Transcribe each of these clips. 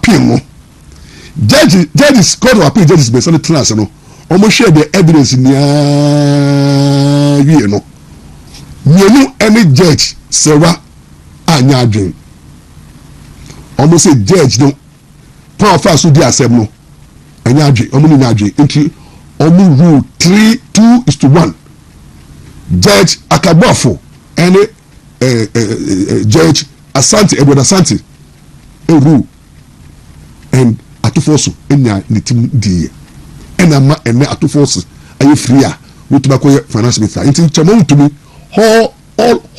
appeal no judges court of appeal judges be send class no almost share the evidence in you know you any judge sewa anya adwen almost say judge no power fast so dey accept no anya adwen omo ni adwen nti omo rule 3-2-1 judge Akabafo any judge Ashanti Ashanti rule and atufoso enya nitim die ena ma ene atufoso aye free a wotuma ko finance minister nti chama Wontumi all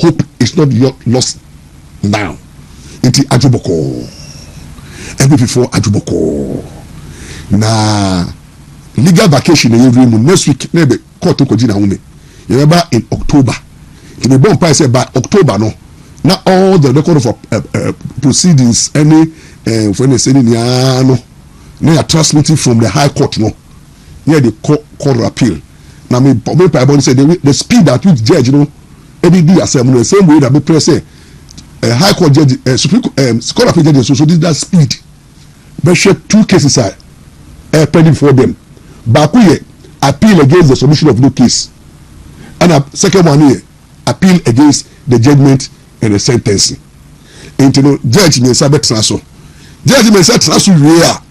hope is not lost now nti ajuboko before ajuboko na legal vacation in every month next week na be court ko ji na home remember in October the bomb price say by October no now all the record of proceedings any for any say no na transmitting from the high court no near the court appeal now me by say the speed at which judge no any do assembly the same way that be press say high court judge supreme court appeal judge so this that speed but share two cases are pending for them bakuye appeal against the submission of no case and a second one here appeal against the judgment and the sentencing into no judge me sabe transfer judge me say transfer where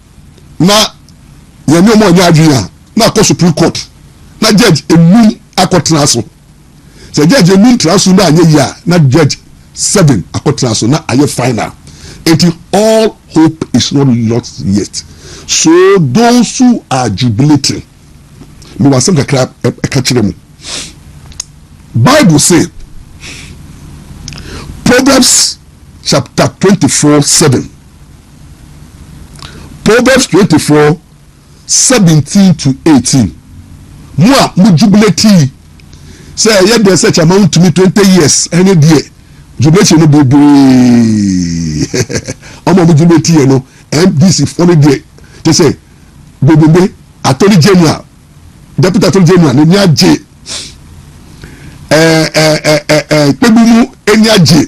na ye no mo nya adwia na ko supreme court na judge emu akọ transfer say judge emu transfer na anya ya na judge 7 akọ transfer na aye final until all hope is not lost yet. So those who are jubilating, me want some kakra catch them. Bible say Proverbs chapter 24:7. Proverbs 24:17-18. Moi mu jubilate say ye dey search amount to me 20 years any day. Jubilation no be omo mu jubilate no MDC for day. They say Bobebe Attorney General Deputy Attorney General Enya J Pebumu Enya J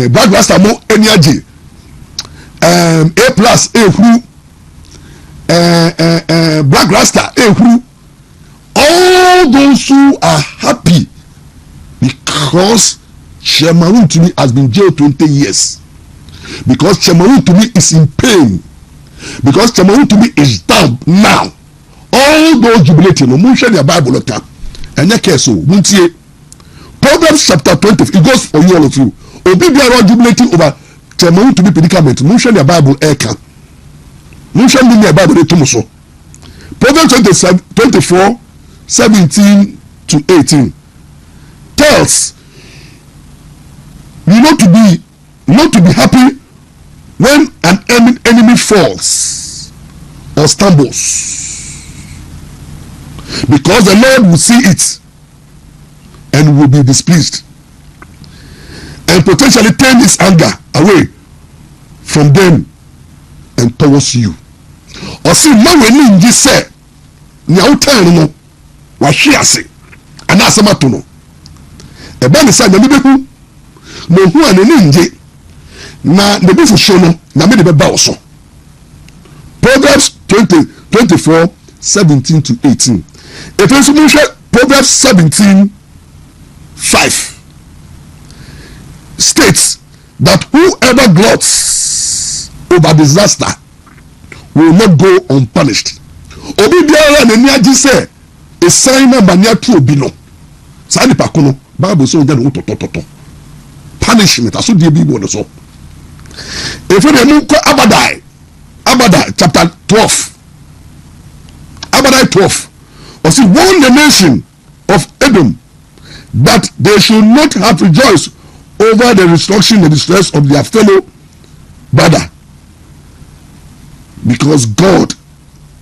Black Rasta mo Enya J A+ Ehuru Black Rasta Ehuru. All those who are happy because Chairman Wontumi has been jailed 20 years. Because Chairman Wontumi is in pain. Because Chairman Wontumi is down now. All those jubilating, no mun share their Bible letter. And that case so muntie. Proverbs chapter 20, it goes for you all of you. Obi biara jubilating over Chairman Wontumi predicament. Mun share their Bible eka. Mun share their Bible etumoso. Proverbs 24:17-18 tells you not to be happy when an enemy falls or stumbles, because the Lord will see it and will be displeased and potentially turn his anger away from them and towards you. Or see now when you say nya utan no wa hwiase ana asamato no e ba ne sa nya bebeku no hu anani nje na ne bi fusho no na me de be ba wo so. Proverbs 24:17-18. If you see Proverbs 17:5 states that whoever gloats over disaster will not go unpunished. Obi biara na ni agi say a sign na bania to obi no. Sa ni pa kono Bible so nja no totototo. Punishment aso die bi bo so. If you dey ko Abadai chapter 12. Abadai 12. Or see warn the nation of Edom that they should not have rejoiced over the destruction and distress of their fellow brother, because God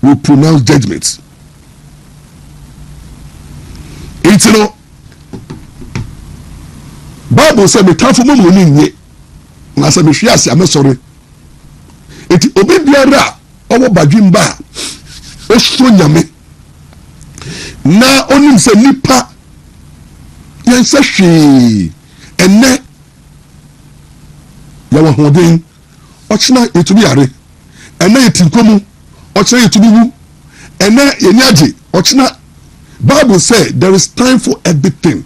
will pronounce judgment. It's you know, Bible said me time for me money na say me hwiase am sorry. It obi biara owo badwimba o so nyame na onim se nipa yen se hwe enne ya wa hoden ochina etubi yare ena etinkomu ochina etubi wu ena yenyaje ochina. Bible said there is time for everything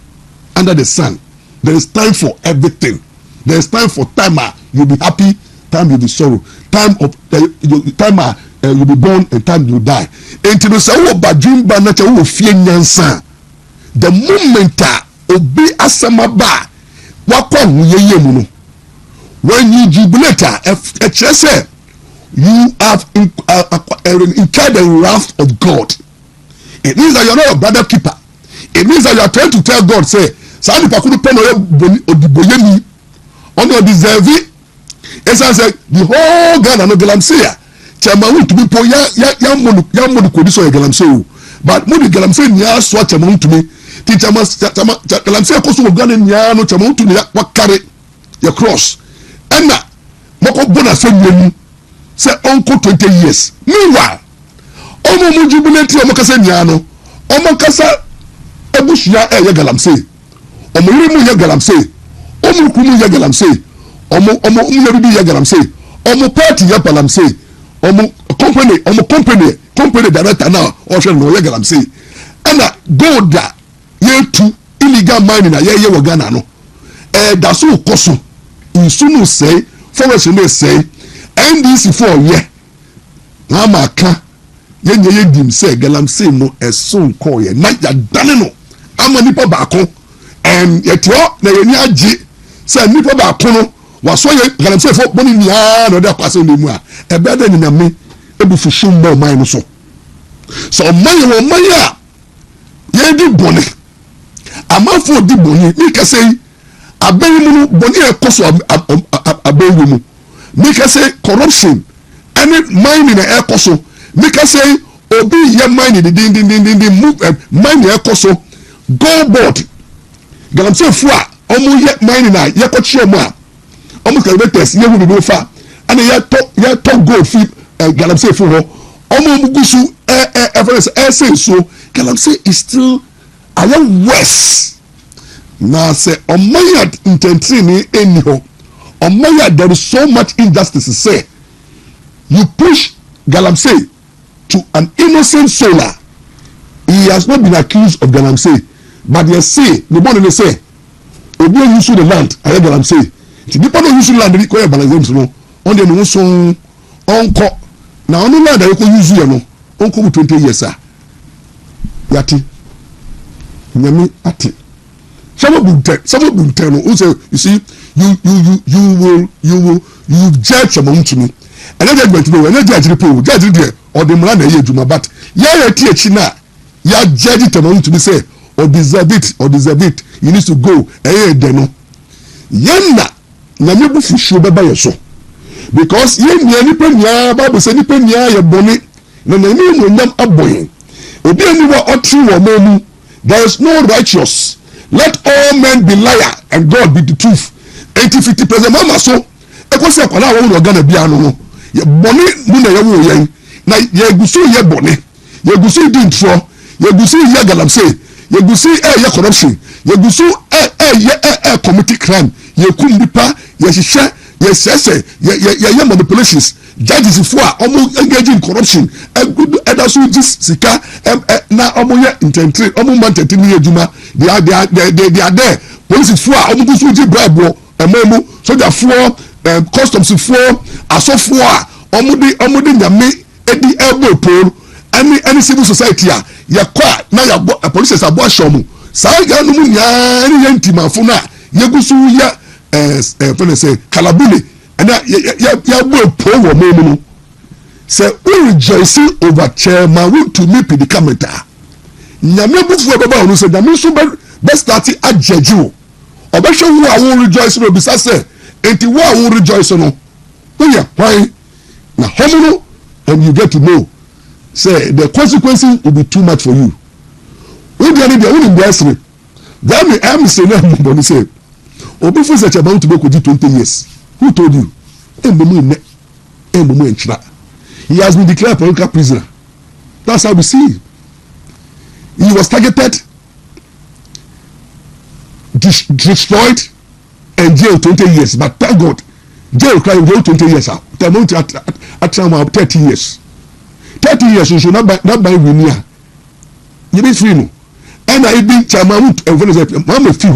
under the sun. There is time for everything. There is time for time you'll be happy, time you'll be sorrow, time of time you'll be born and time you'll die. Until you say oh badwin ba na che wo fie nyansa. The moment obi asamaba wakwa huyeye mu no. When you jubilate say you have incurred the wrath of God. It means that you're not a brother keeper. It means that you are trying to tell God, say, Sani Pakuru Pen Odiboyemi, on your deserve it. As I said, the whole Ghana no Galamsea. Chamawu to be po yamodu kodiso ya Galamsea. But Modi Galamsea nya swa chamawu to me. Teacher must Galamsea kosu Ghana nya no chamawu to me wakare your cross. And na moko bona fenye say uncle 20 years. Meanwhile, omo mu jubilate omo kasa nyano omo kasa ebushia ye Galamsey omo yiri mu ye Galamsey omo kumu ye Galamsey omo umlebi ye Galamsey omo party ye Galamsey omo company director now o no ye Galamsey ana gold ye tu illegal mining na ye wo Ghana no da so koso insunu say forest no say NDC for ye na maka yenye dim say Galamsey no eson call ye na ya dane no ama nipa baako yetio na yeni agi say nipa baako no waso ye Galamsey fo boni nia no da kwase ndemu a ebe da ni na me ebufu shimba man no so man wo man ya ye di boni amafo di boni mi ka say aben mu no boni e koso aben mu mi ka say corruption any mining e koso make I say obi ye mine the move mine ye koso go board Galamsey fua omo ye mine na ye ko chi omo a omo calculators ye hu do fa and ye to gold fi Galamsey fu ho omo mugusu say so Galamsey is still around west na say omo ya intentry ni eni ho omo ya there is so much injustice say you push Galamsey to an innocent solar. He has not been accused of Galamsey, but they say the one they say obi use the land I Galamsey. The people don't use land they call balance no on the no so onko na on land they go use you no onko 20 years ah yati nyame ati some of them no say you see you judge among to me and then judgment no and judge report judge there or the man na ye juma but ya ti echi na ya judge among to me say or deserve it you need to go de no yenna na me bu fuhio beba ye so because ye nipa nya Bible say nipa nya ye boni na na ni mo nyam aboyin obi ani wa otri wo mamu there is no righteous let all men be liar and God be the truth 50% mama so e ko se kwala wo Ghana bia no no ye boni mu na ye wo yen na ye gusu ye boni ye gusu di ntro ye gusu ye Galamsey ye gusu ye corruption ye gusu ye committee crime ye kum nipa ye hihye ye sese ye manipulations judges for omo engage in corruption edaso jis sika na omo ye intentry omo mantenti ni adwuma they are there police for omo gusu ji bribe ememu soldier for customs for aso for omo de nyame edi elbow pole any civil society a ye kwa na ya police abo ashomu sai ga no mu nya ni yentimafo na ye gusu ya say kalabule and ya bo pole wo memu no say we rejoicing over chairman Wontumi predicament nyame bufu baba onu say nyame so be start ajeju obehwe wo a wo rejoice no bisa say enti wo a wo rejoice no wo ya why na homo and you get to know say the consequences will be too much for you we dey need the industry that me am say na mo say obi fu say about to go 20 years who told you ememu enchira he has been declared political prisoner that's how we see him. He was targeted destroyed and jailed 20 years but thank God jail crime go 20 years out. The amount at 30 years. 30 years you should not buy Winia. You be free no. And I be Chamamut and when I'm a few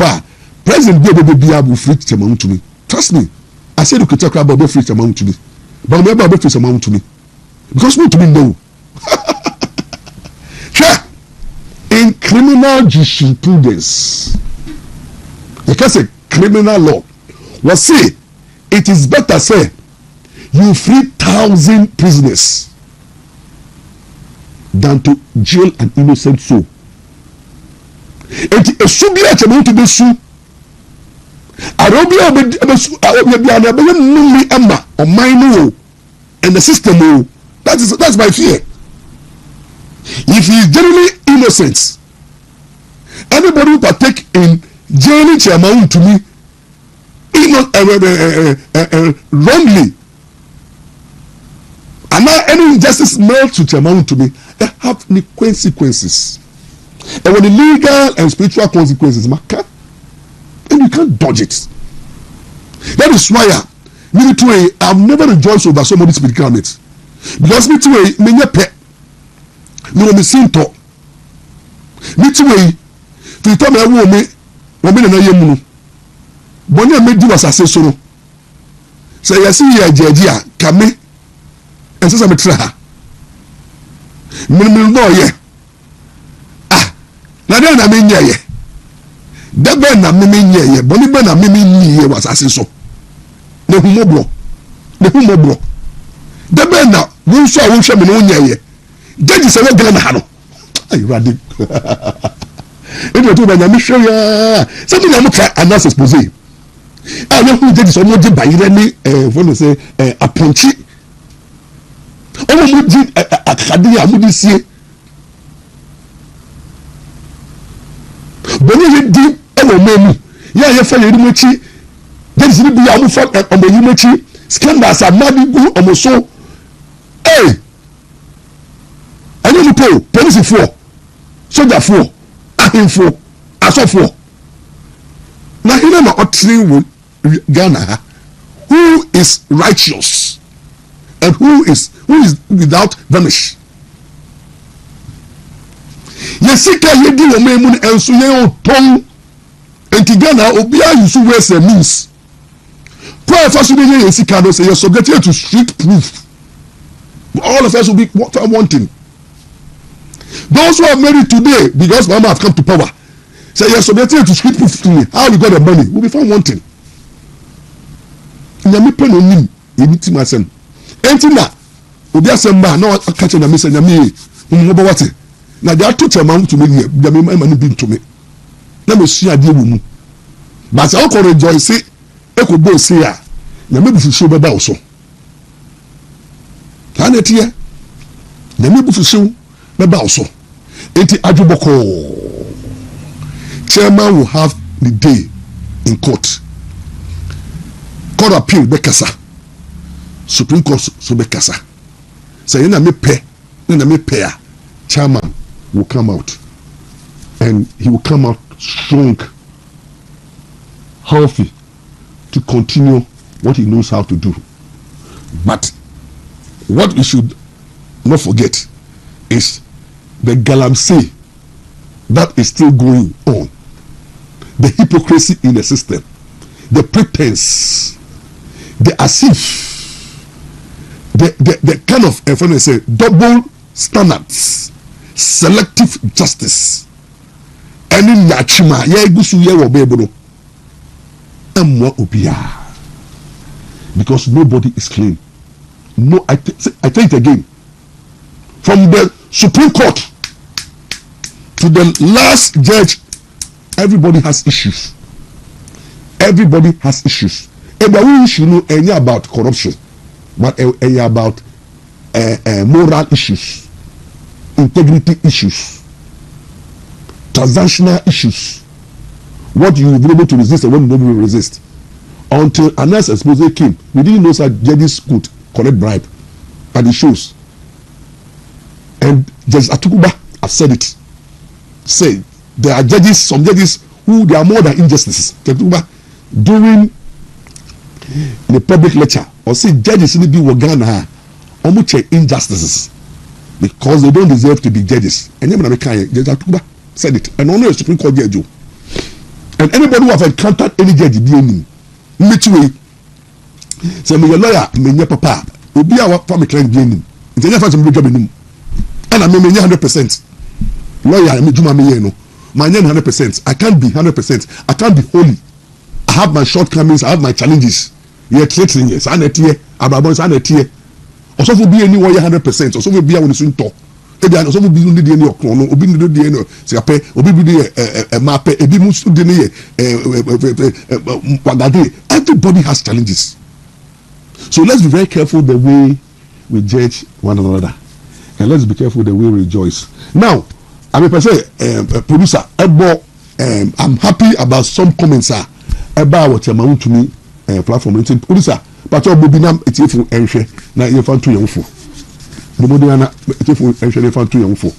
President be able free Chamamut to me. Trust me. I said you could talk about free Chamamut to me. But remember about free Chamamut to me. Because what to me no. In criminal jurisprudence, because a criminal law was say it is better say you free 1,000 prisoners than to jail an innocent soul. It is so bad to be so. Arabia be Emma or mine and the system. That's my fear. If he is generally innocent, anybody who partake in jailing Chairman to me wrongly, and now any injustice made to Chairman to me, they have any consequences. And when the legal and spiritual consequences matter, and you can't dodge it. That is why I've never rejoiced over somebody's spiritual climate. Because me pet. No me sinto me tiwe fi to me wo me na yemu no boni me di wasase so no se yesi ye ajeji a kame ense me tra ha me no ye na de na me nya ye de be na me nya ye boni be na me ni ye wasase so ne humobro de be na wo so a wo hwe me no nya ye Judge say we na hano. Ay radi. Edo to banya mi hwe ya. Something na mo try announce expose. Ah na hu judge so mo di bayire ni for say aponchi. Omo mo di akade ya mo di sie. Boni ye di ewo memu. Ya ye fa ye di mo chi. Judge ni bi ya mo fa omo yi mo chi. Scandals amadi gu omo so. Hey. Any people, police for, soldier for, ahim for, aso for. Now here na otri Ghana, who is righteous and who is without blemish. Yesika yedi wo memu enso ye oton enti Ghana obia yusu ways and means. Kwa fa so be yesika no say you subjected to street proof. All of us will be wanting. Those who are married today, because Mama have come to power, say you're subjected to street proof to me. How you got the money? Will be found wanting. Nyami pen onim, ebiti masem. Enti na, obi asemba na akache na mesa nyami umbo wate. Na dia to Chairman to me, nyami mani bin to me. Na me sua de wo mu. But I ko rejoice e ko bo se a, nyami bu fuso beba wo so. Kana tie. Nyami bu fuso beba wo so. Enti Agyapong Chairman will have the day in court. Court appeal bekasa. Supreme Court so bekasa. Say na me pay a Chairman will come out, and he will come out strong, healthy, to continue what he knows how to do. But what we should not forget is the galamsey that is still going on, the hypocrisy in the system, the pretense, the as if, the kind of, if I say, double standards, selective justice, any nachima, because nobody is clean. No, I tell it again. From the Supreme Court to the last judge, everybody has issues. Everybody has issues. And the issue know any about corruption, but any about moral issues, integrity issues, transactional issues. What you will be able to resist and what you will not resist. Until unless expose came, we didn't know that judges could collect bribe at the shows. And Judge Atukuba have said it. Say there are judges, some judges who they are more than injustices. Atukuba, during in a public lecture or say judges in the Ghana almost injustices because they don't deserve to be judges. And then Judge Atuba said it, and only a Supreme Court judge. And anybody who have encountered any judge being me too. Say me a lawyer, me your papa. Obi our family client being. It's never some job in. And I mean 100%. Lawyer, me juma me no. My 100%. I can't be 100%. I can't be holy. I have my shortcomings. I have my challenges. You're threatening yes. I net here. Abrabons I net here. Also for be anyone 100%. Also for be a when soon talk. Ebi also for be no dey any okron. Obi no dey any. Say ape. Obi be dey map. Ebi musu dey ni wagade. Everybody has challenges. So let's be very careful the way we judge one another, and let's be careful the way we rejoice. Now, I'm a producer. I'm happy about some comments about what Wontumi platform. Producer, but your bobinam it's if you ensure na you found too young for. The modern if you ensure you found too young for.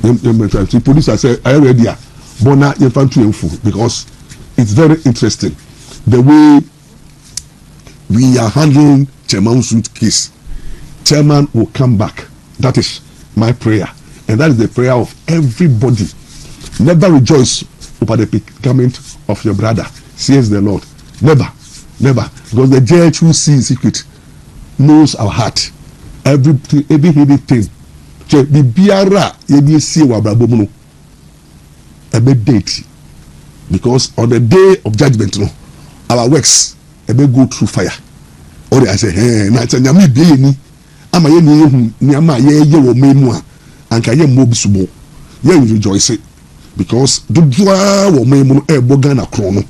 The producer say I already are, but now you found too young for because it's very interesting the way we are handling Chairman's case. Chairman will come back. That is my prayer. And that is the prayer of everybody. Never rejoice over the predicament of your brother, says the Lord. Never. Never. Because the judge who sees secret knows our heart. Every hidden thing. The biara you see wa brabomuno. A big date. Because on the day of judgment, no, our works ebe go through fire. Or I say, hey, na nyame be ni ama ye ni ama ye wo memu a anka ye mobisubo. Ye rejoice because dodua wo memu no ebo Ghana kro no.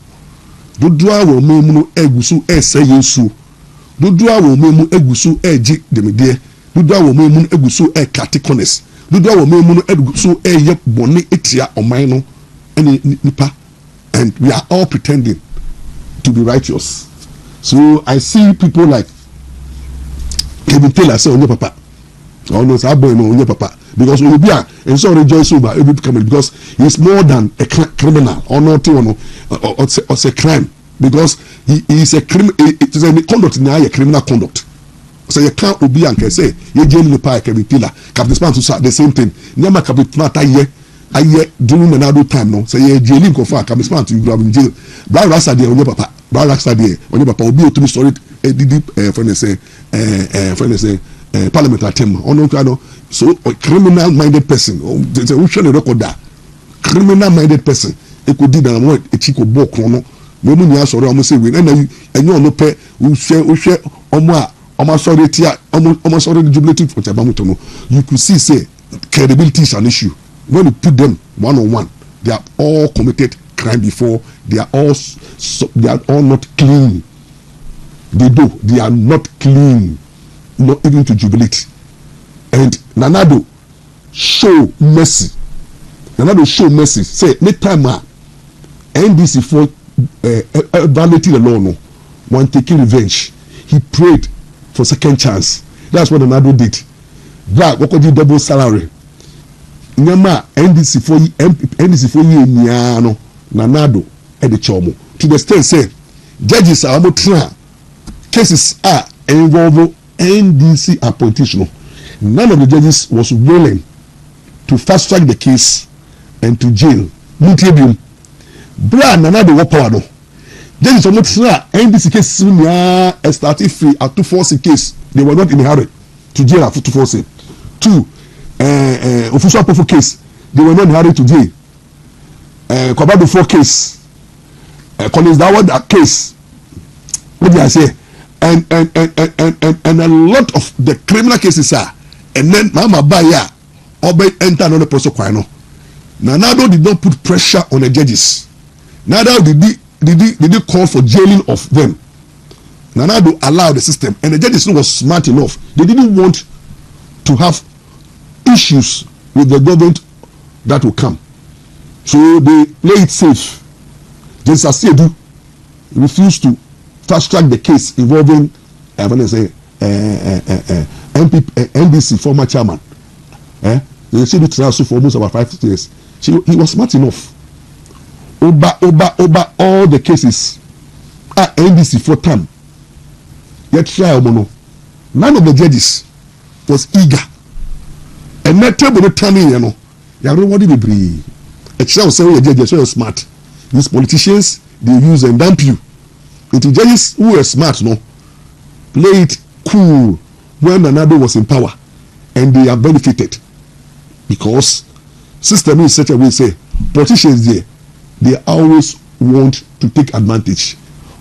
Dodua wo memu no egusu ese Yesu. Dodua wo memu egusu eji demede. Dodua wo memu no egusu catechonist. Dodua wo memu no egusu ye bone etia oman no ene nipa. And we are all pretending to be righteous. So I see people like Kevin Taylor say, "Onye papa," or no, say, "Boy, no, onye papa," because we be and so rejoice over every coming because he's more than a criminal or not, or a crime because he is a criminal. It is a conduct in a criminal conduct. So you can't be and say you jail the pie Kevin Taylor, Captain Span to the same thing. Never Captain Taylor. I during another time no say you jailing go for Captain Span to grab in jail. Black Rasta dey onye papa. When papa obi otumi story parliament atem so a criminal minded person there's a usual record that criminal minded person e could did and what a chico book no we mu nya soro am say we na enyo no pe uhwe omo sorry tia omo sorry jubilative for tabamuto no you could see say credibility is an issue when you put them one on one they are all committed crime before. They are all not clean. They are not clean, not even to jubilate. And Nanado show mercy. Say next time NDC for violating the law, no one taking revenge. He prayed for second chance. That's what Nanado did. That what could double salary. Nyama NDC for you niano. Nanado at the chomo to the extent say judges are cases are involving NDC appointation. None of the judges was willing to fast track the case and to jail. Muntibium. Bra Nanado what power no. Judges are NDC case started free at 240 case. They were not in a hurry to jail at 240. 2 official proof case. They were not in a hurry to jail. Kwabado 4 case, Collins Dawad case. What do I say? And a lot of the criminal cases are, and then Mama Baya Obe enter another person kwano. Nanado did not put pressure on the judges. Neither did he call for jailing of them. Nanado allowed the system, and the judges was smart enough. They didn't want to have issues with the government that will come. So they play it safe. Justice Asiedu refused to fast track the case involving NDC former chairman. They said it for almost about 5 years. He was smart enough. Over all the cases NDC for term yet try mono. None of the judges was eager. And that table no turning, you know. You don't want to be brave. A child say we judges so smart. These politicians they use and dump you. Into judges who are smart, no, play it cool when another was in power, and they are benefited because system is such a way say politicians there they always want to take advantage.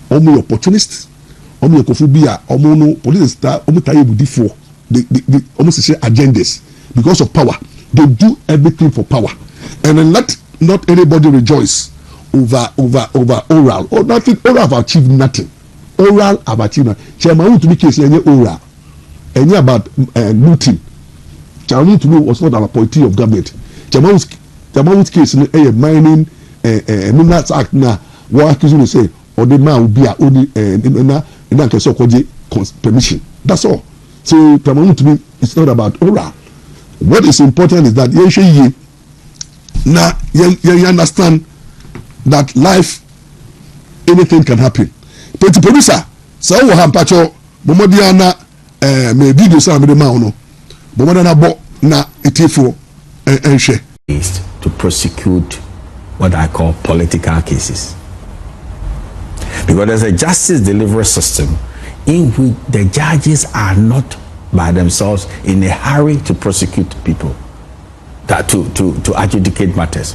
Omo opportunists, omo kofobia, omo no politicians star, omo taye budi for they almost say agendas because of power. They do everything for power, and then let not anybody rejoice over oral or nothing. Oral have achieved nothing. Oral have achieved nothing. Chairman Wontumi case any oral, any about looting. Chairman Wontumi was not an appointee of government. Chairman Wontumi case any mining Minerals Act na what accusing say or the man will be only na case of permission. That's all. So Chairman Wontumi it's not about oral. What is important is that you understand that life anything can happen. Petit producer so wo hampacho bomodiana me video sa me de ma no bomodiana bo na etifo enhwe is to prosecute what I call political cases, because there's a justice delivery system in which the judges are not by themselves in a hurry to prosecute people, that to adjudicate matters.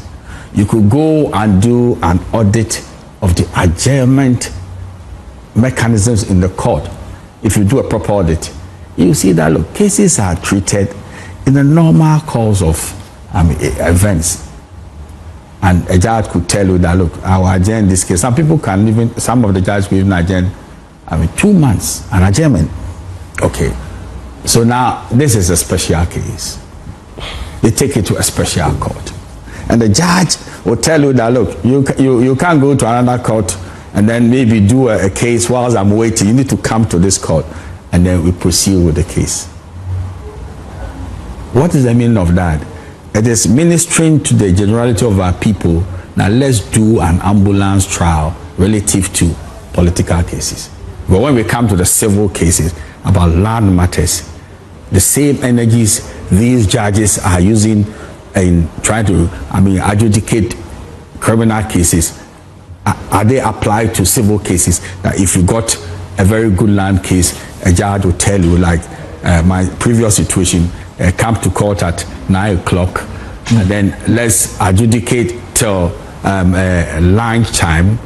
You could go and do an audit of the adjournment mechanisms in the court. If you do a proper audit, you see that look, cases are treated in the normal course of events. And a judge could tell you that look, I will adjourn this case. Some people can even, some of the judges could even adjourn 2 months, an adjournment. Okay. So now this is a special case. They take it to a special court. And the judge will tell you that look, you can't go to another court and then maybe do a case whilst I'm waiting. You need to come to this court and then we proceed with the case. What is the meaning of that? It is ministering to the generality of our people. Now let's do an ambulance trial relative to political cases. But when we come to the civil cases about land matters, the same energies these judges are using in trying to adjudicate criminal cases, are they applied to civil cases? That if you got a very good land case, a judge will tell you, like my previous situation, come to court at 9 o'clock, and then let's adjudicate till lunch time,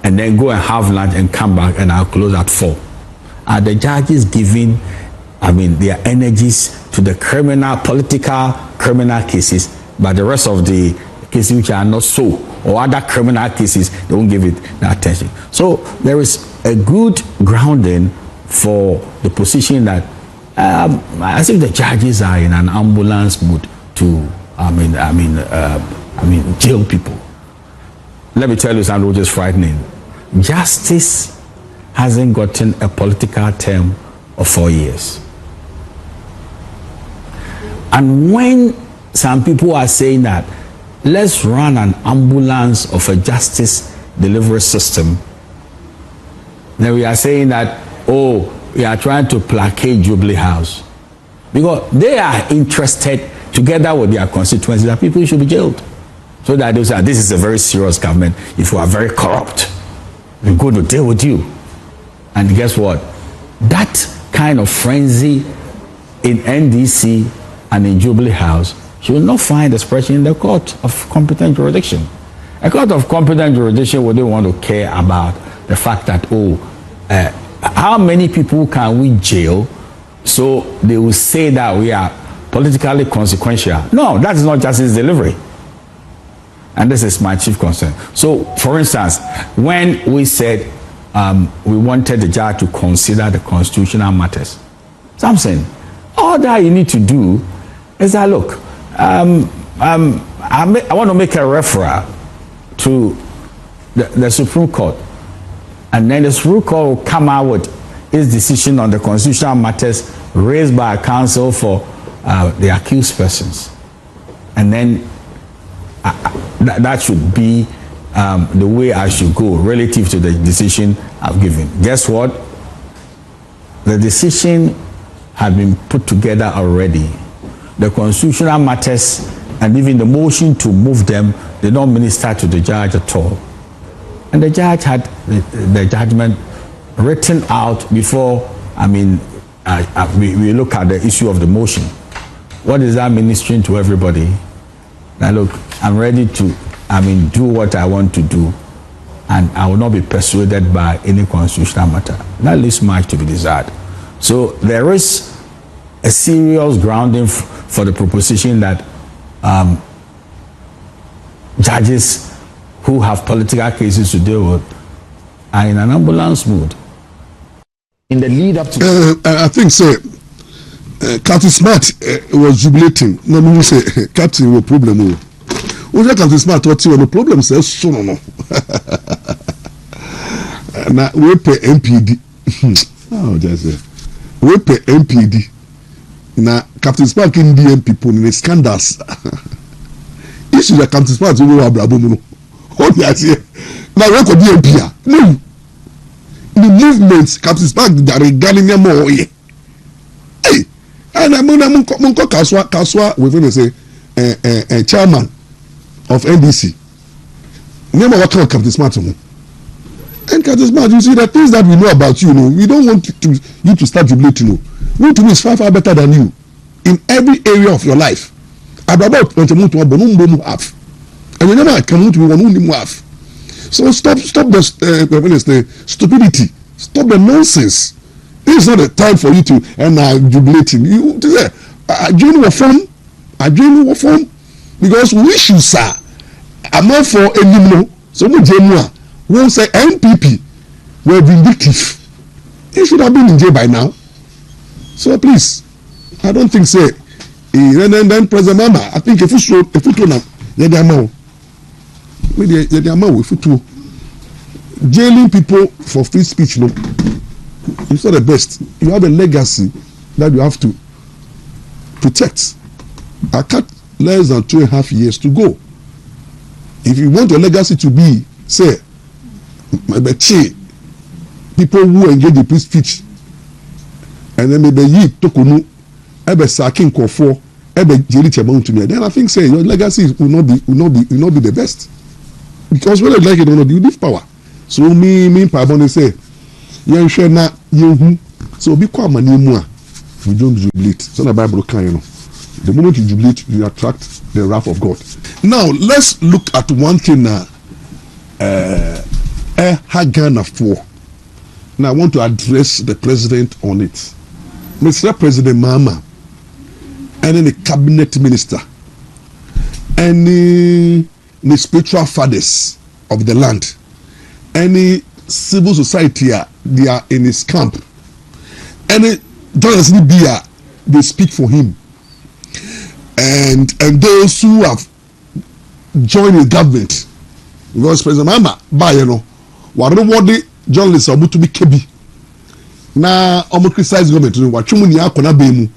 and then go and have lunch and come back, and I'll close at 4. Are the judges giving their energies to the political criminal cases, but the rest of the cases which are not so, or other criminal cases, they won't give it the attention? So there is a good grounding for the position that I think the judges are in an ambulance mood to jail people. Let me tell you something which is frightening. Justice hasn't gotten a political term of 4 years. And when some people are saying that let's run an ambulance of a justice delivery system, then we are saying that, oh, we are trying to placate Jubilee House, because they are interested, together with their constituencies, that people should be jailed, so that they say this is a very serious government. If you are very corrupt, we're going to deal with you. And guess what? That kind of frenzy in NDC and in Jubilee House, you will not find expression in the court of competent jurisdiction. A court of competent jurisdiction wouldn't want to care about the fact that, how many people can we jail? So they will say that we are politically consequential. No, that is not justice delivery. And this is my chief concern. So, for instance, when we said we wanted the judge to consider the constitutional matters, something, all that you need to do is that, look, I want to make a referral to the Supreme Court, and then the Supreme Court will come out with its decision on the constitutional matters raised by counsel for the accused persons, and then that should be the way I should go relative to the decision I've given. Guess what? the decision had been put together already. The constitutional matters and even the motion to move them did not minister to the judge at all. And the judge had the judgment written out before, we look at the issue of the motion. What is that ministering to everybody? Now look, I'm ready to, do what I want to do, and I will not be persuaded by any constitutional matter. That leaves much to be desired. So there is a serious grounding for the proposition that judges who have political cases to deal with are in an ambulance mood. In the lead up to... I think, sir, Captain Smart was jubilating. No, me say, Captain, what problem? Captain Smart, what no problem? Says, so no. Now, we pay NPD. Oh, just we pay NPD. Now, Captain Smart in DM people in the scandals. Issue that Captain Smart will have Brabo. Oh, yes, yeah. Now, we could DMP. No. The movements, Captain Smart, that are regarding them more. Hey, and I'm Kaswa, we're going to say, chairman of NDC. Remember what kind of Captain Smart? And Captain Smart, you see, the things that we know about you, we don't want you to start jubilating. Wontumi is far better than you in every area of your life. About have. And you never come to one half. So stop the stupidity. Stop the nonsense. This is not the time for you to jubilating. You form because we should say I'm not for any so much won't say NPP were vindictive. You should have been in jail by now. So please, I don't think say. And then President Mama, I think if you now, jailing people for free speech, no, it's not the best. You have a legacy that you have to protect. I cut less than 2.5 years to go. If you want your legacy to be, say, people who engage in free speech, and then maybe you tokunu, ebe saking kofo, ebe jeli chebon to me. Then I think say your legacy will not be the best, because whether you like it or not, you leave power. So me pabone say, you share na you. So be quiet man you we don't jubilate. So the Bible can the moment you jubilate, you attract the wrath of God. Now let's look at one thing now. Hagana for. Now I want to address the president on it. Mr. President Mama, and then the cabinet minister, any spiritual fathers of the land, any civil society, they are in his camp. Any dollars they speak for him. And those who have joined the government, because President Mama, what the journalists are to be kebi. Na omo criticize government no watwemu ni akona bemu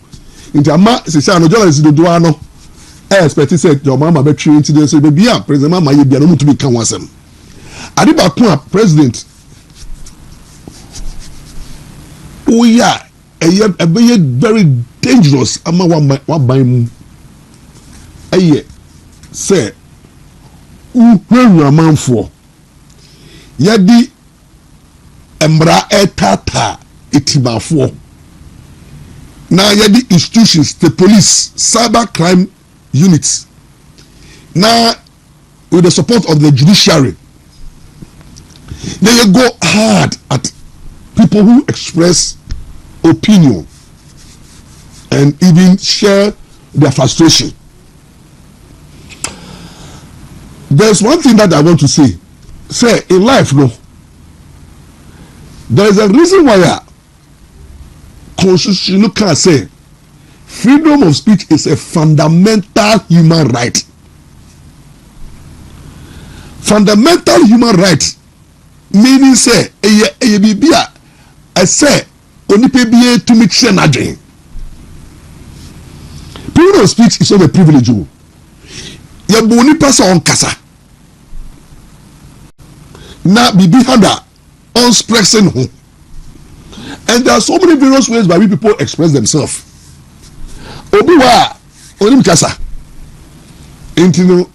nti ama se say no journalist do ano expect say your mama be twi nti dey say be bia president mama ye bia no mutumi kan wasem ade ba ko a president oya eye very dangerous ama wa ban mu eye say uhuru amanfo ye di embra etata itimafoɔ na yɛde institutions the police cyber crime units na with the support of the judiciary they go hard at people who express opinion and even share their frustration. There's one thing that I want to say in life there is a reason why Constitution can say freedom of speech is a fundamental human right. Fundamental human right meaning say bibia say onipa bia to me share nadwen. Freedom of speech is not a privilege. You boni person on kasa na bibi hada on expressing who And there are so many various ways by which people express themselves. Obiwa onim kasa. Intino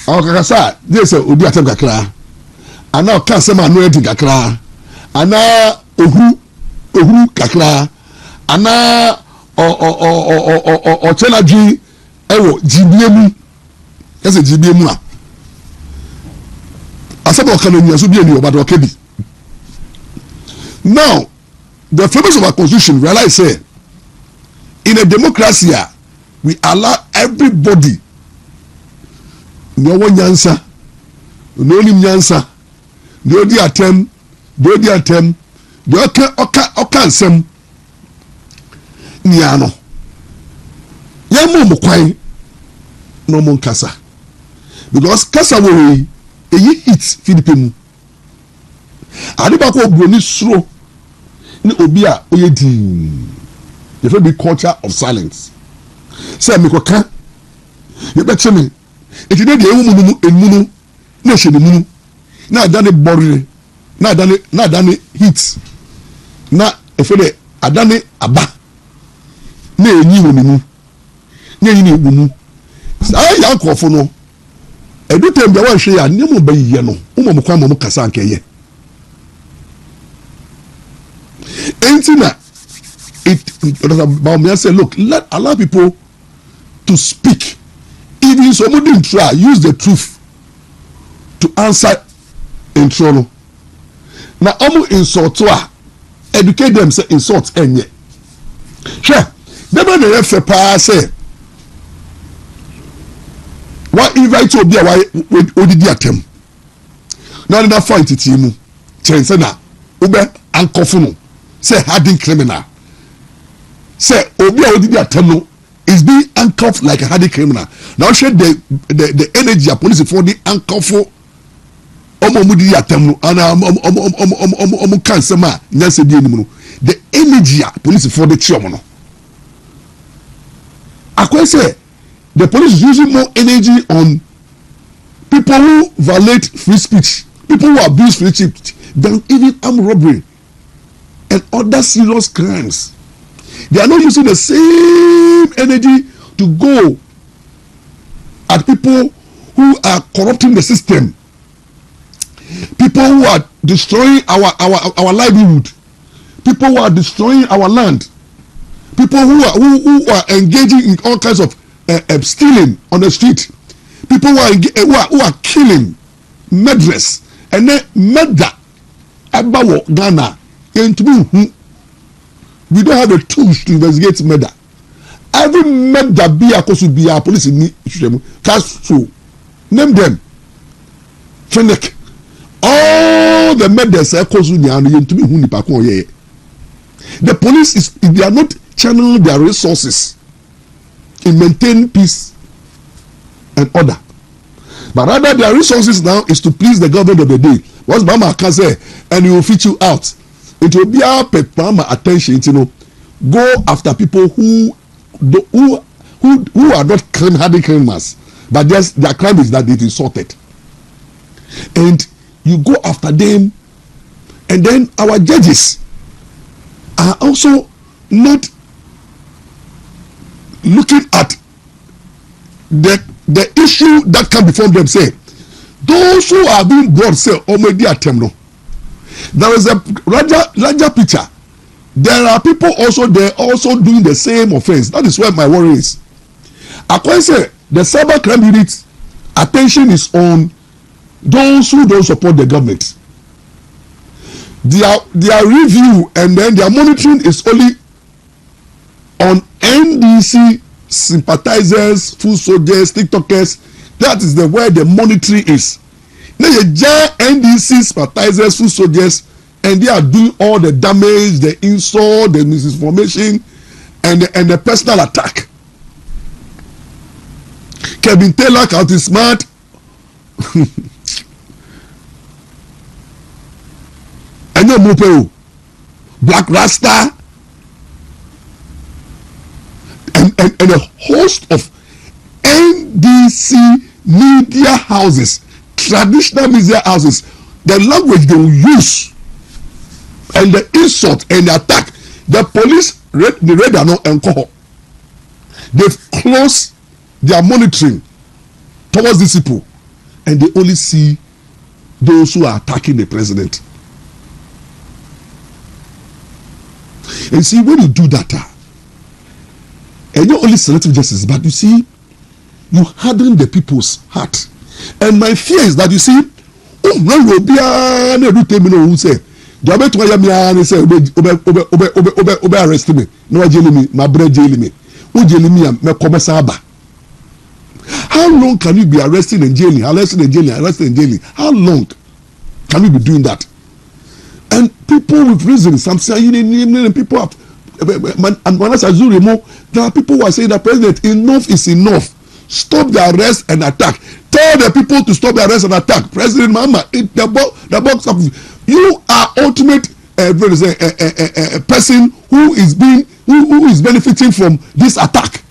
akakasa dey say obi atem kakra. Ana ka say ma no edi kakra. Ana ohuru kakra. Ana o chenadwi ewo jibiemu. Ese jibiemu a. Asaba kan nya so bi eni obado kebi. Now, the framers of our constitution realize say in a democracy we allow everybody no one nyansa no nim nyansa no di atem the oka nsem nia no yamo mo kwan no mo kasa because kasa wo eyi hit Philippine ade ba ko obroni suro ni obi a oyedin the very big culture of silence say me koka ye beche me eti de ewu munu na hye ne munu na adane borre na adane hit na efede adane aba na enyi wo mu na enyi ne wo mu sai ya nkofo no edu tem bia wa hwe ya ne mo bayiye no mo kwa mo kasa nkeye entina Bawumia say, look, allow people to speak. Even somebody in try, use the truth to answer in trouble. Now, insult educate them, say insult enye. Sure, never the F say. What invite to be a why did you attempt? Now that fight it you change na ube ankofuno say hardened criminal. Say obi a odi attempt is being handcuffed like a hardened criminal. Now share the energy of police for the handcuff mudi attempt and can sema nyanse di enimu the energy police for the chiomo. I say the police is using more energy on people who violate free speech, people who abuse free speech, than even armed robbery and other serious crimes. They are not using the same energy to go at people who are corrupting the system, people who are destroying our livelihood, people who are destroying our land, people who are engaging in all kinds of stealing on the street, people who are killing, murderers, and then murder. Abawo Ghana, we don't have the tools to investigate murder. Every murder be a cause be a police in Castro, name them. Fennec, all the murders are cause the police they are not channeling their resources in maintaining peace and order, but rather their resources now is to please the government of the day. What's Mama can say, and he will fit you out. It will be our Mama attention, go after people who are not hardened criminals, but just their crime is that they insulted, and you go after them, and then our judges are also not looking at the issue that come before them. Say those who are being brought say there is a larger picture. There are people also there also doing the same offense. That is where my worry is. I can say the cyber crime unit attention is on those who don't support the government. Their review and then their monitoring is only on NDC sympathizers, food soldiers, TikTokers. That is where the monitoring is. Now you just NDC sympathizers, food soldiers, and they are doing all the damage, the insult, the misinformation, and the personal attack. Kevin Taylor out is smart. And no Mopeo, Black Rasta, and a host of NDC media houses, traditional media houses, the language they will use and the insult and the attack The police the radar no alcohol. They've closed their monitoring towards these people, and they only see those who are attacking the president. And see, when you do that, and you're only selective justice, but you see, you harden the people's heart. And my fear is that you see, oh, no, will be a who say, the other two say, arrest me, no jail me, my bread jail me, who jail me, my commissaba. How long can you be arresting and jailing, arresting and jailing, arresting and jailing? How long can you be doing that? And people with reason, some say, people have, and when I say there are people who are saying that president, enough is enough. Stop the arrest and attack. Tell the people to stop the arrest and attack. President Mahama, the box of you are ultimate person who is benefiting from this attack.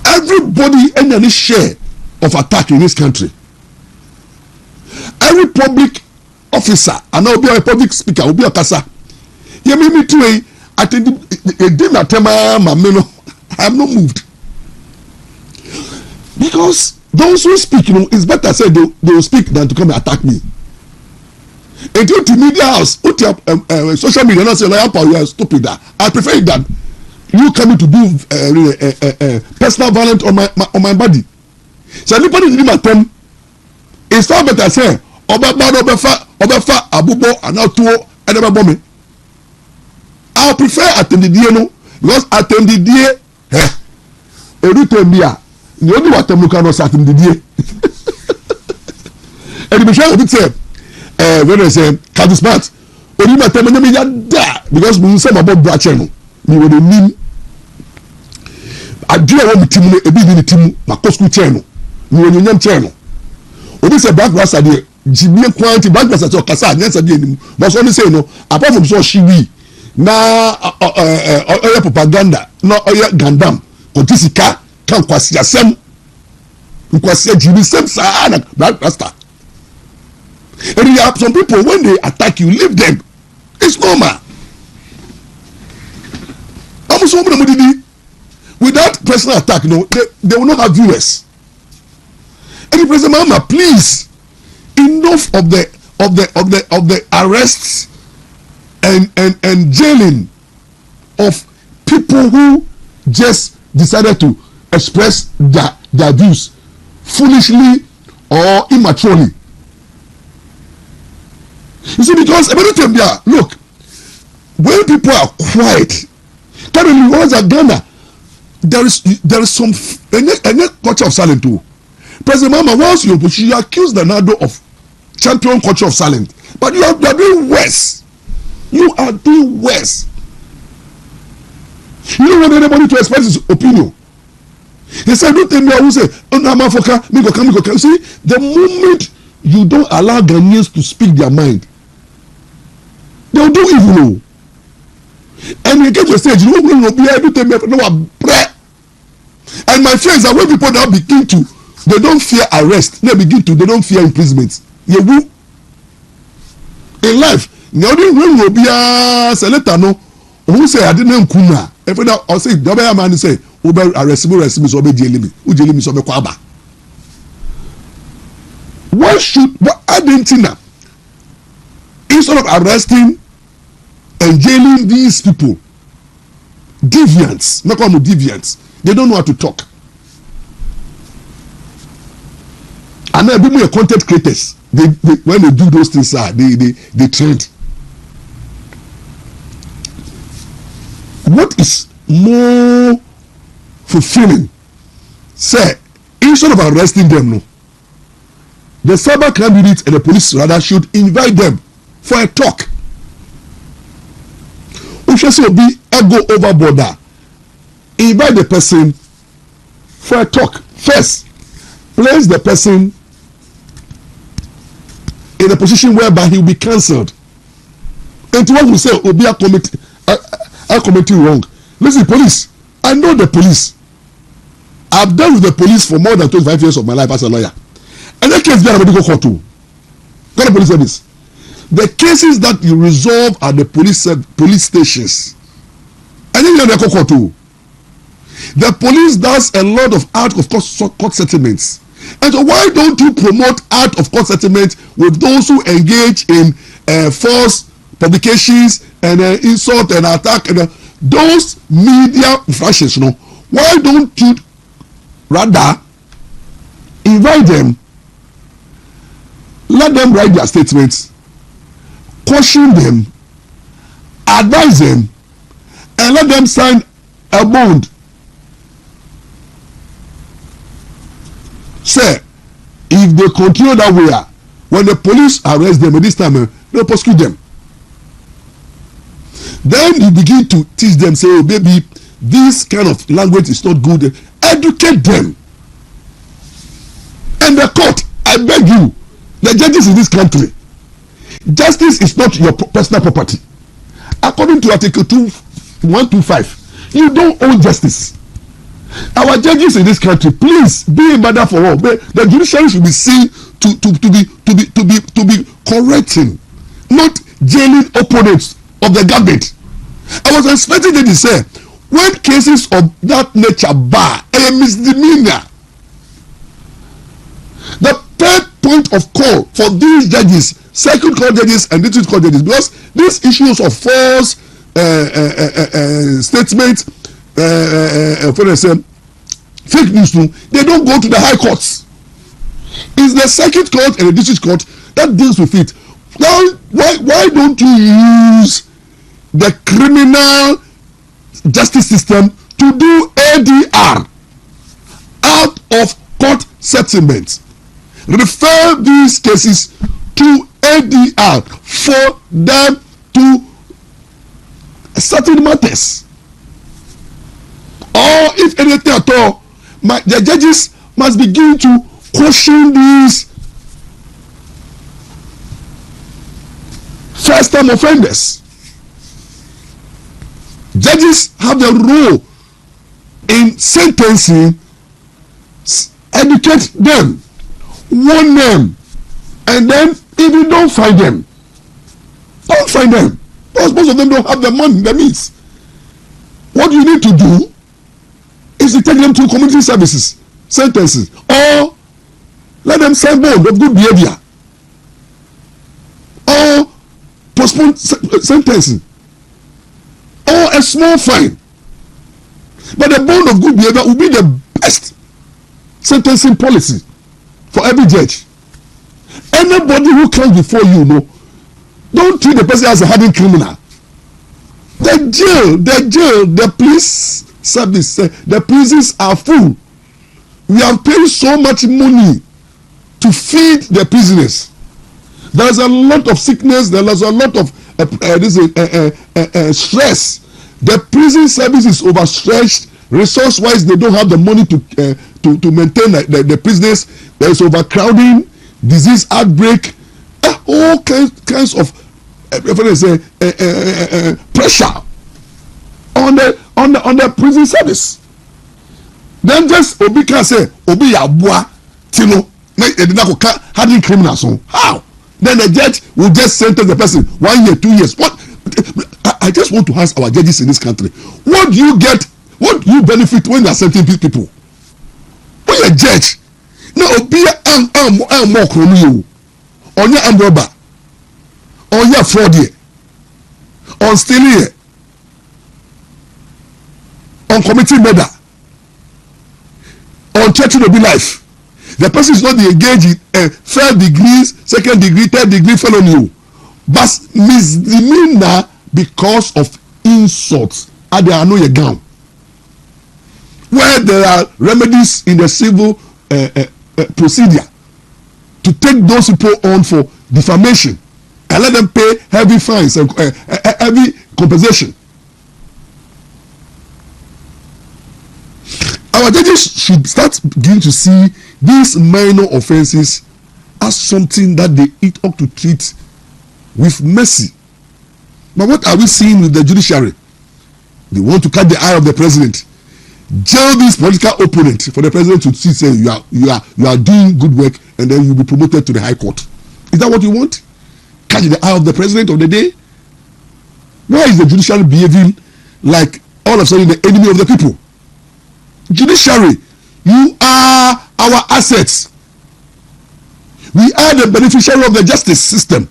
Everybody any share of attack in this country. Every public officer, and I'll be a public speaker, will be a kasa. You made me to I think a dinner tema mameno. I have not moved. Because those who speak, you know, it's better said they will speak than to come and attack me. And you to media house, social media, not say like you are stupid. I prefer that you coming to do personal violence on my body. So anybody in my term, it's far better say obefa abubo and now to another bomb. I prefer attend the day no, because attend the day every time the only what I'm looking at attend the day. And the show say when I say charismatic only my time me da because we say about black channel me we mean I do want team e be the team na school channel me we nyam channel obi say black rasta dey jibie quantity black rasta to kasa nyansa dey nim but so say no apart from so she we na oya propaganda na oya gandam kontisika kan kwasi asem nkwasi jibi sem sa na black rasta. And you have some people when they attack you, leave them. It's normal. Without personal attack, no, they will not have viewers. And the President Mahama, please, enough of the arrests and jailing of people who just decided to express their views foolishly or immaturely. You see, because look, when people are quiet, currently once at Ghana, there is some any culture of silence too. President Mahama, once you accuse the Nado of champion culture of silence, but you are doing worse. You are doing worse. You don't want anybody to express his opinion. He said, don't tell me who say, oh no, me go come. See, the moment you don't allow Ghanaians to speak their mind, they'll do evil. And you get to a stage, you won't be able to make no pray. And my fear is that when people now begin to, they don't fear arrest, they don't fear imprisonment. You will. In life, now they will be a selector, no, who say I didn't kuna. If I say, the other man say, Uber arrest me, so be jailing me, so be kwaba. What Argentina, instead of arresting and jailing these people, deviants, not call them deviants, they don't know how to talk. And then people are content creators. They when they do those things, they trend. What is more fulfilling? Say, instead of arresting them, no, the cyber crime unit and the police rather should invite them for a talk. We should be go overboard. Invite the person for a talk. First, place the person in a position whereby he will be cancelled. And to what we say, Obi are committing wrong. Listen, police. I know the police. I've dealt with the police for more than 25 years of my life as a lawyer. And that case, they are medical court too. Got a police service. the cases that you resolve at the police stations, and then the court too. The police does a lot of out of court settlements. And so why don't you promote out of court settlements with those who engage in false publications and insult and attack and those media infractions? You know, why don't you rather invite them, let them write their statements, caution them, advise them, and let them sign a bond? Say, if they continue that way, when the police arrest them, this time they'll prosecute them. Then you begin to teach them, say, oh baby, this kind of language is not good. Educate them. And the court, I beg you, the judges in this country, justice is not your personal property. According to Article 125, you don't own justice. Our judges in this country, please be a matter for all. The judiciary should be seen to be correcting, not jailing opponents of the government. I was expecting them to say, when cases of that nature bar a misdemeanor, the third point of call for these judges, circuit court judges and district court judges, because these issues of false statements, for example, fake news, they don't go to the high courts. It's the circuit court and the district court that deals with it. Now, why don't you use the criminal justice system to do ADR, out of court settlements? Refer these cases to ADR for them to settle matters. Or if anything at all, the judges must begin to caution these first-time offenders. Judges have the role in sentencing. Educate them, warn them, and then if you don't find them, because most of them don't have the money, the means. What you need to do is to take them to community services, sentences, or let them sign bond of good behavior, or postpone sentencing, or a small fine. But the bond of good behavior will be the best sentencing policy for every judge. Anybody who comes before you, don't treat the person as a hardened criminal. The jail, the police service, the prisons are full. We have paid so much money to feed the prisoners. There's a lot of sickness. There's a lot of stress. The prison service is overstretched. Resource-wise, they don't have the money to maintain the prisoners. There is overcrowding, disease outbreak, all kinds of pressure on the prison service. Then just Obi can say Obi Yabua Tino hardened criminals. How? Then the judge will just sentence the person 1 year, 2 years. What? I just want to ask our judges in this country, what do you get? What do you benefit when you are sentencing people? When you are a judge, now Obi more criminal, on your armed robber, on your fraud here, on stealing here, on committing murder, on threatening to be life. The person is not engaged in third degrees, second degree, third degree felony, but misdemeanor because of insults at the Anoye gown, where there are remedies in the civil procedure to take those people on for defamation and let them pay heavy fines and heavy compensation. Our judges should start beginning to see these minor offenses as something that they ought to treat with mercy. But what are we seeing with the judiciary? They want to catch the eye of the president, jail this political opponent for the president to see, say you are doing good work, and then you'll be promoted to the high court. Is that what you want? catch the eye of the president of the day? Why is the judiciary behaving like all of a sudden the enemy of the people? Judiciary, you are our assets. We are the beneficiary of the justice system.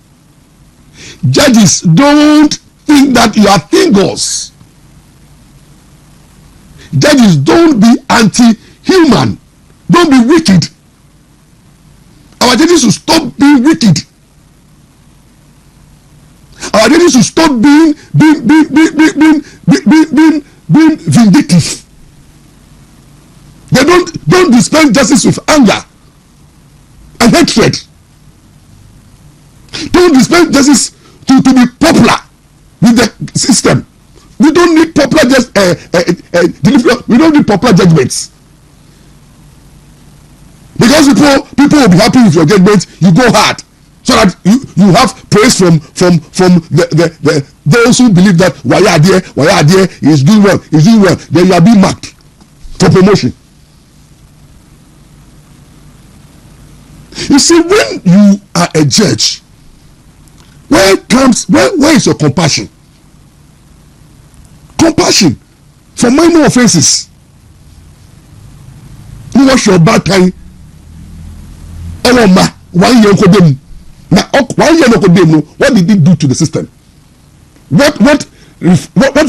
Judges, don't think that you are thinkers. Judges, don't be anti-human. Don't be wicked. Our judges should stop being wicked. Our judges should stop being vindictive. They don't dispense justice with anger and hatred. Don't dispense justice to be popular with the system. We don't need popular we don't need popular judgments. Because people will be happy with your judgment, you go hard, so that you have praise from the those who believe that why are there is doing well, then you are being marked for promotion. You see, when you are a judge, where is your compassion? Compassion for minor offenses. You wash your bad time. What did it do to the system? What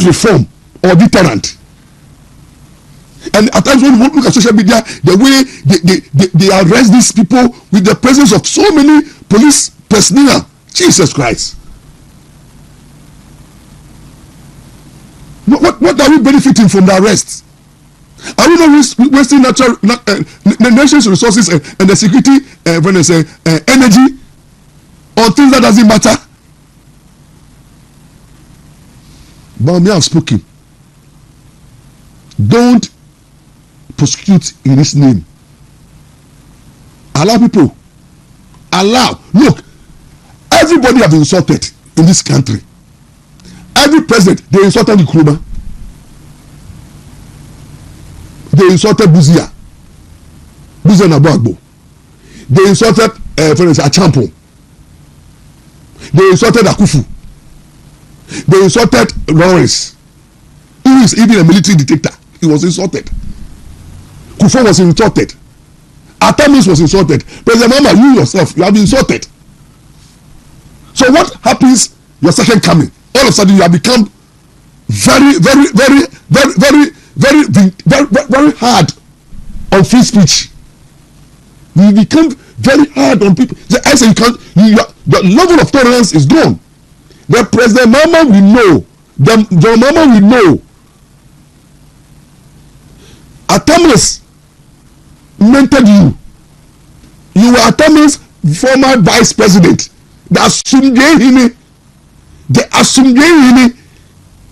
reform or deterrent? And at times when we look at social media, the way they arrest these people with the presence of so many police personnel, Jesus Christ. What are we benefiting from the arrest? Are we not wasting the nation's resources and the security energy on things that doesn't matter? Bawumia have spoken. Don't prosecute in his name. Allow people. Look, everybody have been insulted in this country. Every president, they insulted Nkrumah. They insulted Buzia Nabagbo. They insulted Agyapong. They insulted Akufu. They insulted Lawrence, who is even a military dictator. He was insulted. Kufuor was insulted. Atamis was insulted. President Mama, you yourself, you have been insulted. So what happens your second coming? All of a sudden you have become very hard on free speech. You become very hard on people. I say the level of tolerance is gone. The President Mama will know. The Mama will know. Atamis mentored you. You were Atamis' former vice president. The Asumdehini.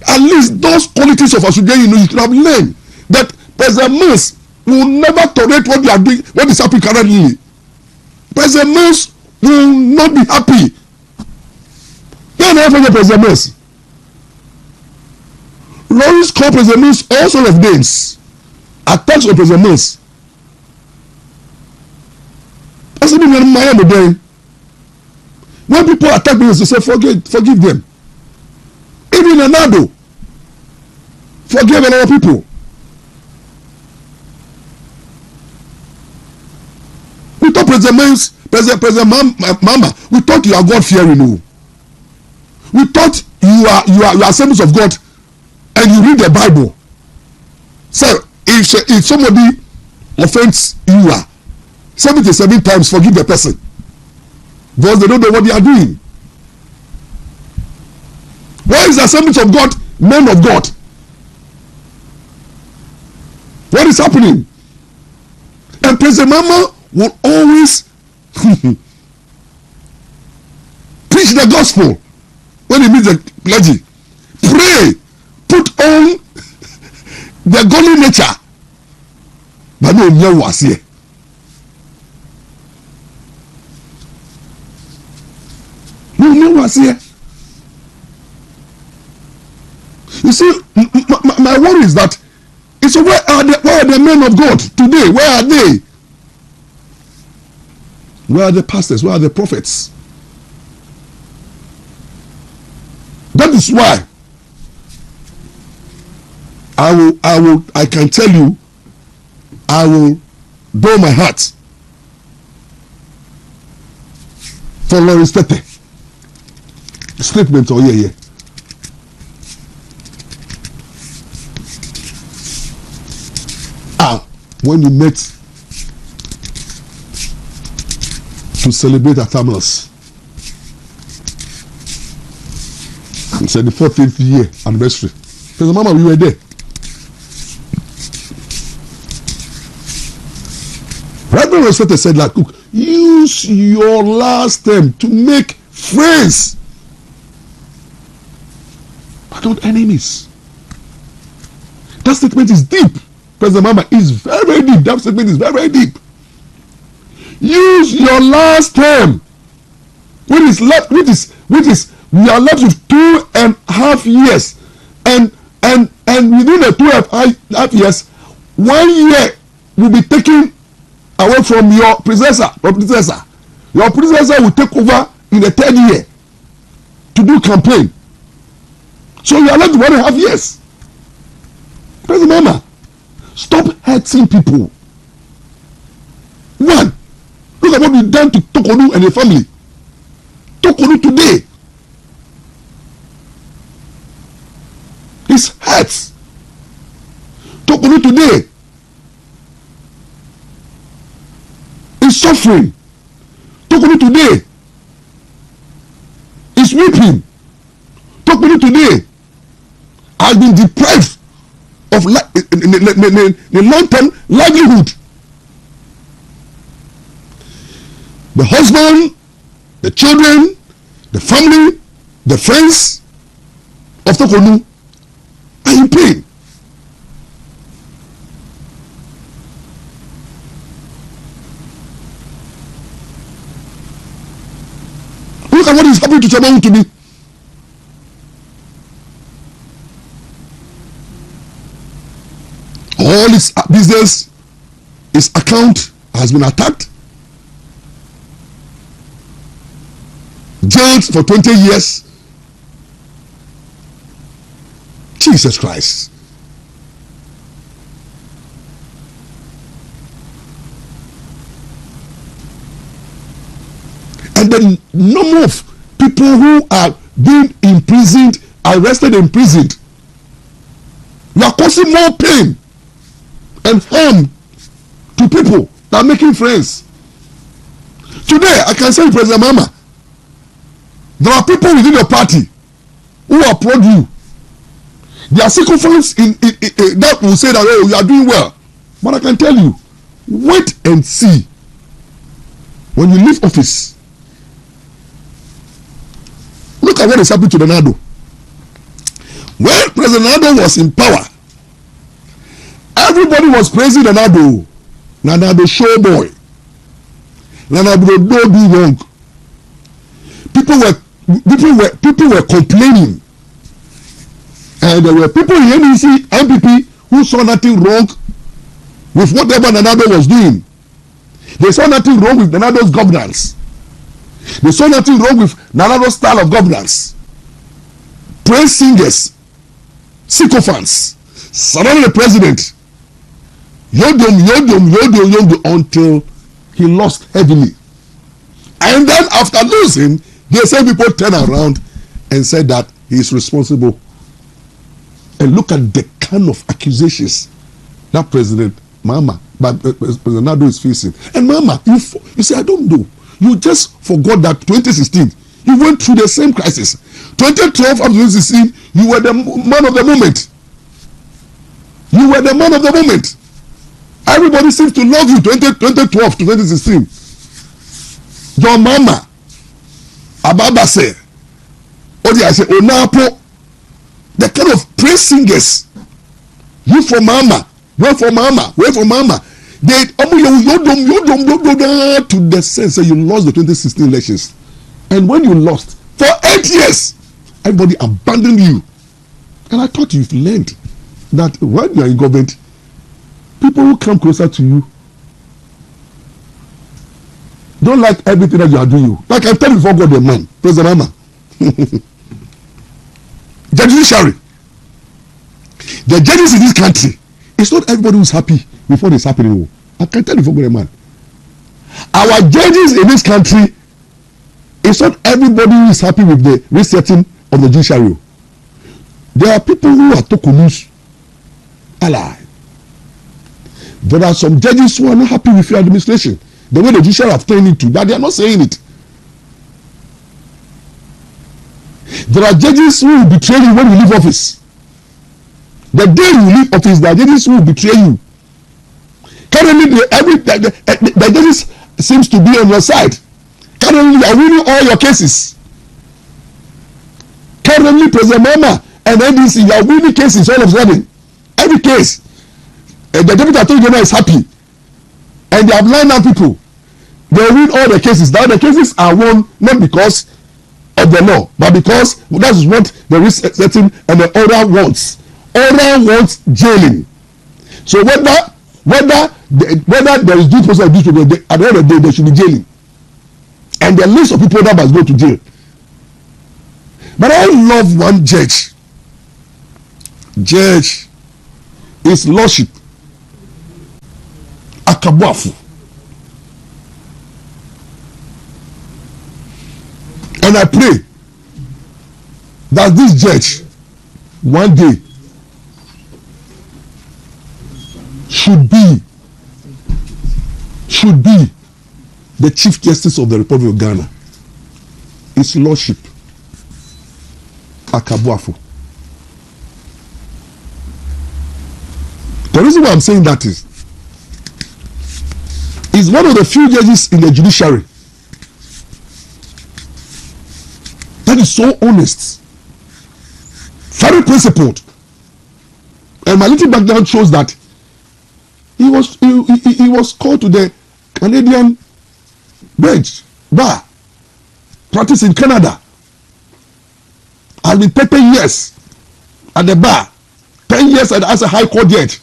At least those qualities of Asumdehini you should have learned. That President Mons will never tolerate what they are doing, what is happening currently. President Mons will not be happy. You never forget President Mons. Lawrence called President Mons all sorts of names. Attacks on President Mons. When people attack me, they say forgive them. Even Anado, forgive a lot of people. We thought President Mama, we thought you are God fearing. We thought you are servants of God, and you read the Bible. So if somebody offends you, 77 times forgive the person, because they don't know what they are doing. Where is the servants of God, men of God? What is happening? And President Mama will always preach the gospel when he meets the clergy. Pray, put on the godly nature. But no, was here. No was here. You see, my worry is that it's where are the men of God today? Where are they? Where are the pastors? Where are the prophets? that is why I can tell you, I will blow my heart for Lawrence Tete statement. Oh yeah. When you met to celebrate Atamas, he said the 14th year anniversary. President Mama, we were there. Reverend Rosetta said, like, look, use your last term to make friends, but not enemies. That statement is deep. President Mama is very, very deep. That statement is very, very deep. Use your last term, which is we are left with 2.5 years, and within the 2.5 years, 1 year will be taken away from your predecessor. Your predecessor will take over in the 3rd year to do campaign. So you are left with 1.5 years. President Mama, stop hurting people. One, look at what we've done to Tokonu and the family. Tokonu today is hurt. Tokonu today is suffering. Tokonu today is weeping. Tokonu today has been deprived of the long-term livelihood. The husband, the children, the family, the friends of Tokonu are in pain. Look at what is happening to Wontumi. All his business, his account has been attacked. Jailed for 20 years. Jesus Christ. And the number of people who are being imprisoned, arrested, imprisoned, you are causing more pain and harm to people that are making friends. Today, I can say, President Mama, there are people within your party who applaud you. There are sycophants that will say that, oh, you are doing well. But I can tell you, wait and see. When you leave office, look at what is happening to Nado. When President Nado was in power, everybody was praising Nado. Nado showboy. Nado don't do wrong. People were complaining, and there were people in NPP who saw nothing wrong with whatever Nado was doing. They saw nothing wrong with Nado's governance. They saw nothing wrong with Nado's style of governance. Praise singers, sycophants, surrounding the president, yodom, until he lost heavily. And then after losing, the same people turn around and said that he is responsible. And look at the kind of accusations that President President Nado is facing. And Mama, you say, I don't know. You just forgot that 2016, you went through the same crisis. 2012 up to 2016, you were the man of the moment. You were the man of the moment. Everybody seems to love you 2012 to 2016. Your mama, Ababa say, I say, Onapo, the kind of praise singers, you for mama, wait for mama. They to the sense that you lost the 2016 elections. And when you lost, for 8 years, everybody abandoned you. And I thought you've learned that when you are in government, people who come closer to you don't like everything that you are doing. Like I tell you before God, the man, President Mama. The judiciary, the judges in this country, it's not everybody who's happy with what is happening. I can tell you for good man. Our judges in this country, it's not everybody who is happy with the resetting of the judiciary. There are people who are tokunus. Allah. There are some judges who are not happy with your administration. The way the judiciary have turned it to, but they are not saying it. There are judges who will betray you when you leave office. The day you leave office, there are judges who will betray you. Currently, the judges seems to be on your side. Currently, you are winning all your cases. Currently, President Mama and NDC, you are winning cases all of a sudden. Every case. The deputy attorney general is happy. And they have lined up people. They win all the cases. Now, the cases are won not because of the law, but because that is what the resetting and the order wants. Order wants jailing. So whether there is due process or due to the, at the end of the day, there should be jailing. And the list of people that must go to jail. But I love one judge. Judge is Lordship Akabuafu. And I pray that this judge one day should be the Chief Justice of the Republic of Ghana. His Lordship Akabuafu. The reason why I'm saying that is he's one of the few judges in the judiciary that is so honest, very principled, and my little background shows that he was called to the Canadian bench bar, practice in Canada, has been 30 years at the bar, 10 years as a high court judge,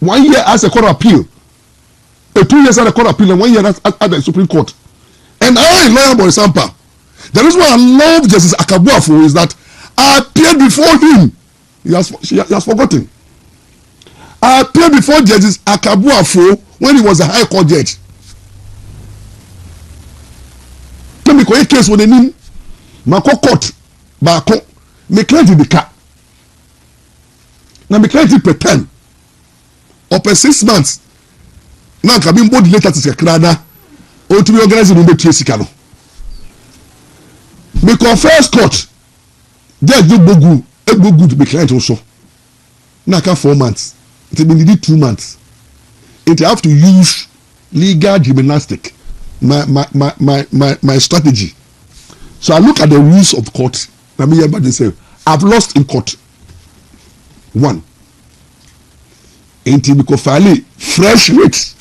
1 year as a court of appeal, 2 years as a court of appeal, and 1 year at the Supreme Court. And I, lawyer Boy Sampa, the reason why I love Justice Akabuafu is that I appeared before him. He has forgotten. I appeared before Justice Akabuafu when he was a high court judge. Tell me, a case with the name Mako Court, Bako, me client in the car. Now, me client per 10 or per 6 months. Now, can be more later to Sakrada or to be organized in the Tresicano. Because first court, judge do bogu to be client also. Now, 4 months. It will need 2 months. It have to use legal gymnastic. My strategy. So I look at the rules of court. Let me hear about this. I've lost in court. 1. Until we can file fresh rates.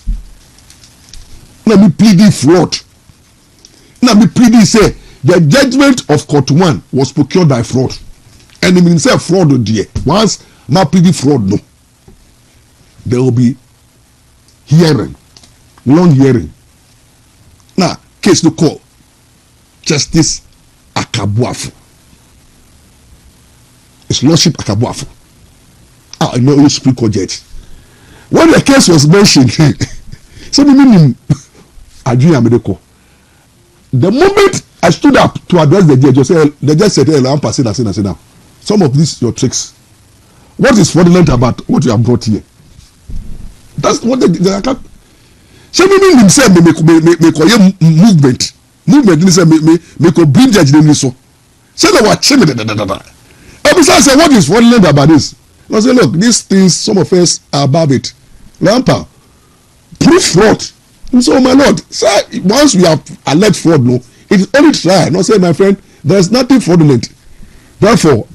Let me plead fraud. Let me plead say the judgment of court 1 was procured by fraud. And it means fraud dear. Once my plead fraud no. There will be hearing, long hearing. Now, case to call Justice Akabuafu. His Lordship Akabuafu. I know he's Supreme Court judge. When the case was mentioned, so the meaning the moment I stood up to address the judge, the judge said, "Hey, I'm passing, I sit down. Some of these your tricks. What is fraudulent about what you have brought here?" That's what they can't. So meaning himself make movement. Movement say make bring judge them so. Say they were chimney. Every time I say, what is fraudulent about this? I say, look, these things, some of us are above it. Lampa, proof fraud. And so, my lord, sir, once we have alleged fraud, no, it is only try. Not say, my friend, there is nothing fraudulent. Therefore,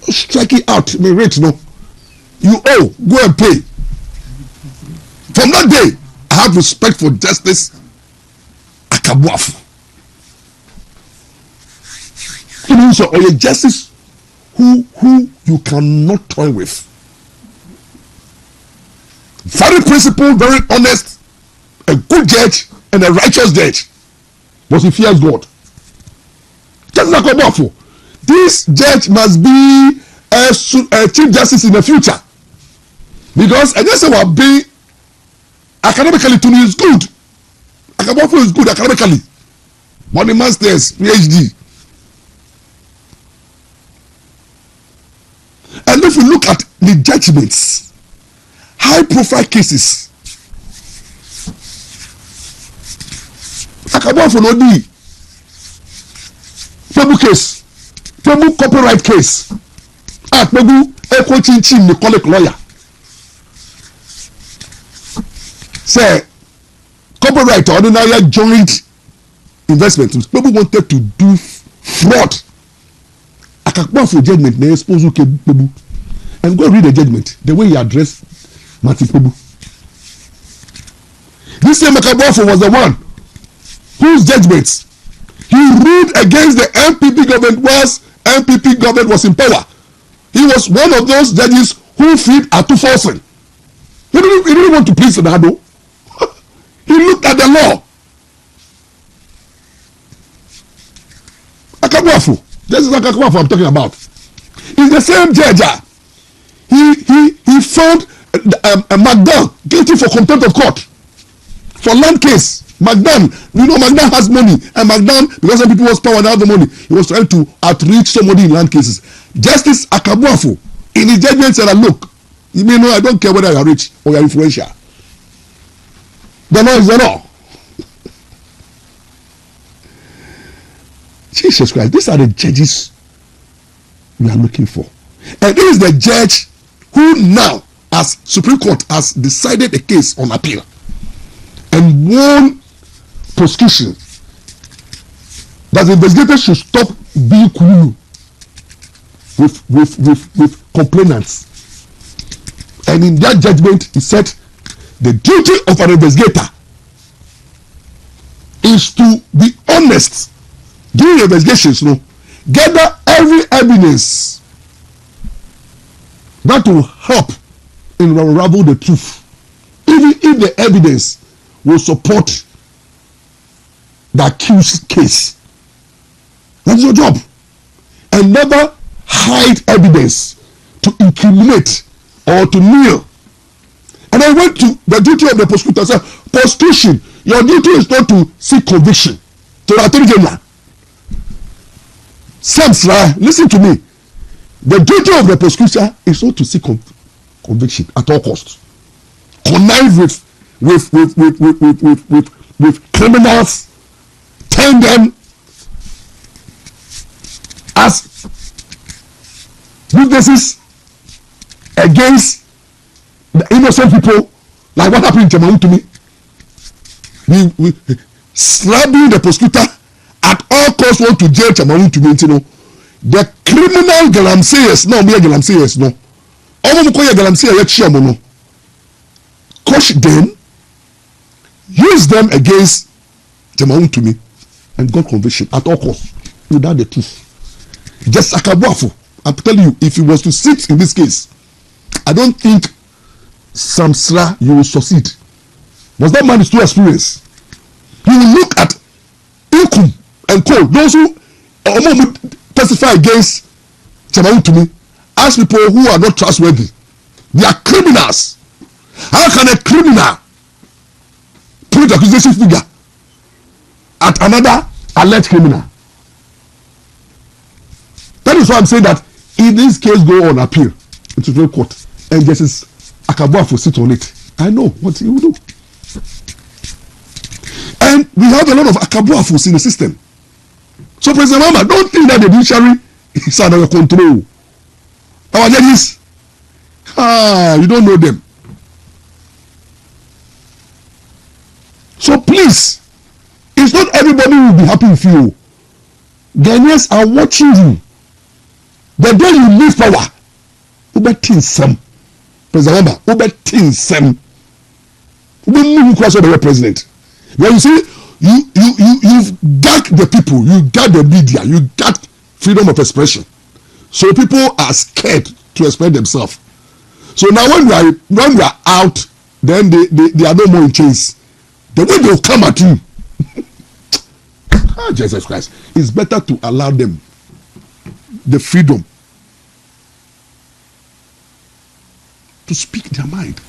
strike it out. May rate no. You owe, go and pay. From that day, I have respect for Justice Akabuafu. So, or a justice who you cannot toy with. Very principled, very honest, a good judge, and a righteous judge. But he fears God. Justice Akabuafu. this judge must be a chief justice in the future, because I just say what be academically to me is good. Agyapong is good academically, but the masters PhD. And if you look at the judgments, high profile cases, Agyapong no be Pebu case, Pebu copyright case, Pebu Eko Chinchin the college lawyer. Say copyright ordinary joint investment. Pebu wanted to do fraud. Agyapong for judgment na expose Pebu, and go read the judgment the way he addressed Martin Pebu. This same Agyapong was the one whose judgments he ruled against the NPP government whilst NPP government was in power. He was one of those judges who freed Atufosin. He didn't want to please Senado. He looked at the law. Agyapong, this is Agyapong I'm talking about. He's the same judge. He found McDonald guilty for contempt of court for land case. McDonald, you know, McDonald has money, and McDonald, because some people was power and have the money, he was trying to outreach somebody in land cases. Justice Agyapong in his judgment said, look, you may know I don't care whether you are rich or you are influential. The law is the law. Jesus Christ, these are the judges we are looking for. And this is the judge who now, as Supreme Court, has decided a case on appeal and won prosecution that the investigators should stop being cool with complainants. And in that judgment, he said the duty of an investigator is to be honest during investigations, gather every evidence that will help in unravel the truth, even if the evidence will support the accused case. That's your job. And never hide evidence to incriminate or to kneel. And I went to the duty of the prosecutor. I said, prosecution, your duty is not to seek conviction to the attorney general. Listen to me. The duty of the prosecutor is not to seek conviction at all costs. Connive with criminals, turn them as witnesses against the innocent people, like what happened in Wontumi. We slapping the prosecutor at all costs, want to jail Wontumi. The criminal galamseyers, no, me galamseyers, no. All of them galamseyers, coach them, use them against Wontumi, and got conviction at all costs without the truth. Just Agyapong, I'm telling you, if he was to sit in this case, I don't think Samsra you will succeed. Because that man is too experienced. You will look at Inkum and Co, those who testify against Wontumi as people who are not trustworthy. They are criminals. How can a criminal put the accusation figure at another alleged criminal? That is why I'm saying that if this case go on appeal to the court and Justice Agyapong will sit on it, I know what he will do. And we have a lot of Agyapong in the system. So President Mama, don't think that the judiciary is under your control. Our judges, you don't know them. So please, it's not everybody will be happy with you. Ghanaians are watching you. The day you leave power, President Mama, president. When you see, you've got the people, you got the media, you got freedom of expression. So people are scared to express themselves. So now when we are out, then they are no more in chains. The way they will come at you, Jesus Christ, it's better to allow them the freedom to speak their mind.